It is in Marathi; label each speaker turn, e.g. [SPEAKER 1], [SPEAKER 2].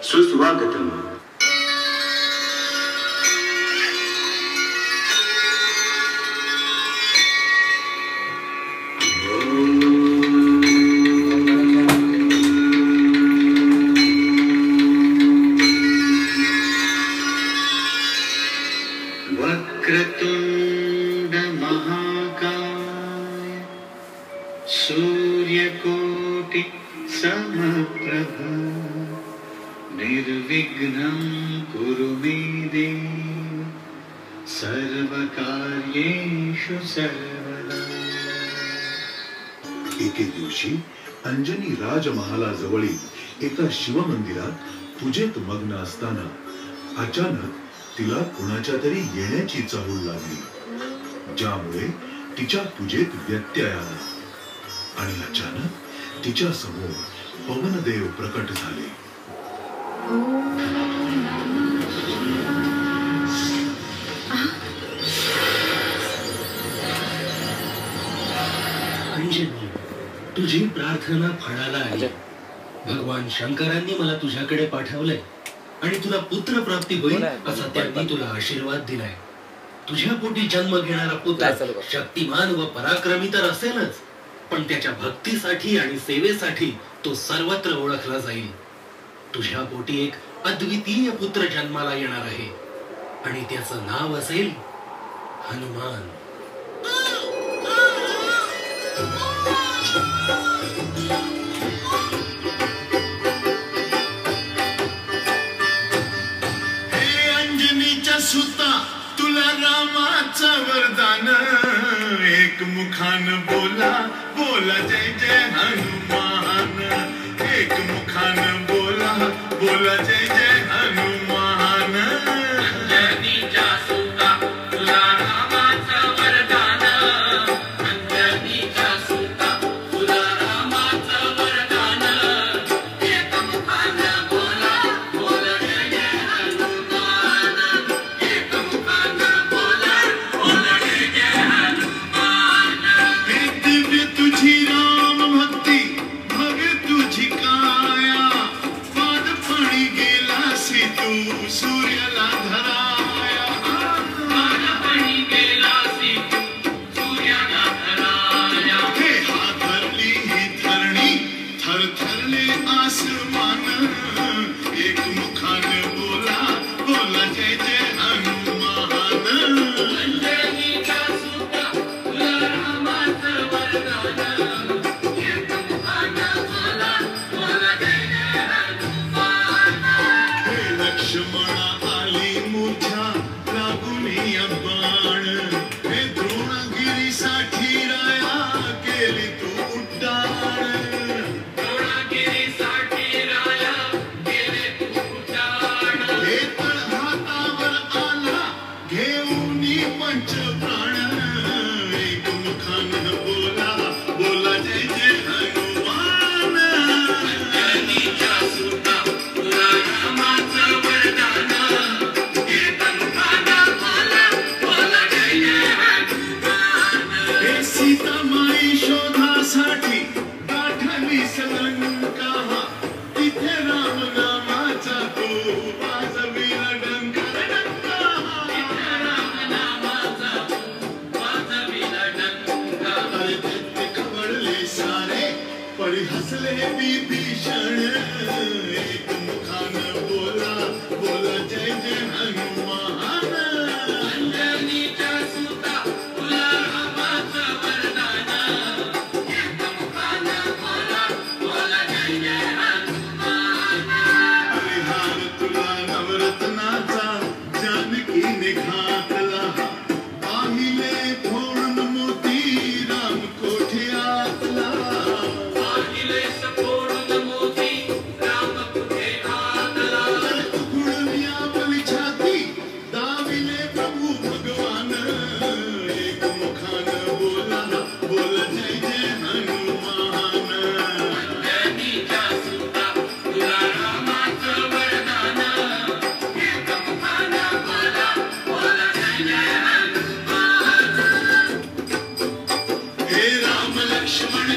[SPEAKER 1] सुस्वागतम। वक्रतुंड महाकाय सूर्यकोटि समप्रभ निर्विघ्नं कुरु मे देव सर्वकार्येषु सर्वदा।
[SPEAKER 2] एके दिवशी अंजनी राजमहालाजवळील एका शिवमंदिरात पूजेत मग्न असताना अचानक तिला कुणाच्या तरी येण्याची चाहूल लागली, ज्यामुळे तिच्या पूजेत व्यत्यय आला आणि अचानक तिच्या समोर पवनदेव प्रकट झाले।
[SPEAKER 3] अंजनी, तुझी प्रार्थना फळाला आली। भगवान शंकरांनी मला तुझ्याकडे पाठवलंय आणि तुला पुत्र प्राप्ती होईल असा त्यांनी तुला आशीर्वाद दिलाय। तुझ्या पोटी जन्म घेणारा पुत्र शक्तिमान व पराक्रमी तर असेलच, पण त्याच्या भक्तीसाठी आणि सेवेसाठी तो सर्वत्र ओळखला जाईल। तुझ्या पोटी एक अद्वितीय पुत्र जन्माला येणार आहे आणि त्याचं नाव असेल हनुमान।
[SPEAKER 4] सुता तुला रामाचं वरदान, एक मुखान बोला बोला जय जय हनुमान, एक मुखान बोला बोला जय जय हनुमान। अंजनीच्या सुता तुला रामाचं वरदान, अंजनीच्या सुता तुला रामाचं वरदान, एक मुखान बोला बोला जय जय हनुमान। तुझी राम भक्ती भग तुझी काया, पाद पाणी गेलासी तू सूर्याला धराया, पाद पाणी गेलासी तू सूर्याला धराया। हे हाथरली ही धरणी थरथरले आसमान, एक मुखान बोला बोला जय जय हनुमान। अंजनीच्या सुता तुला रामाचं वरदान, एक मुखान बोला बोला जय जय हनुमान। हे लक्ष्मणा आली मोठ्या लागुनी बाण, हे द्रोणगिरीसाठी राया केली तू उड्डाण, द्रोणगिरीसाठी राया केली तू उड्डाण। हे तळ हातावर आला घेऊन पंचप्राण, एक मुखान बोला बोला जय जय हनुमान। अंजनीच्या सुता तुला रामाचं वरदान, एक मुखान बोला बोला जय जय हनुमान। हे सीतामाई शोधासाठी गाठलीस लंका, तिथे राम नामाचा तो वाजविला डंका, तिथे राम नामाचा तो वाजविला डंका। अरे ते खवळले सारे परी हसले विभीषण, एक मुखान बोला बोला जय जय हनुमान। अंजनीच्या सुता तुला रामाचं वरदान, एक मुखान बोला बोला जय जय हनुमान। अरे हार तुला नवरत्नाचा जानकीने घातला, पाहिले फोडून मोती राम कोठे आतला, पाहिले फोडून मोती राम लक्ष्मण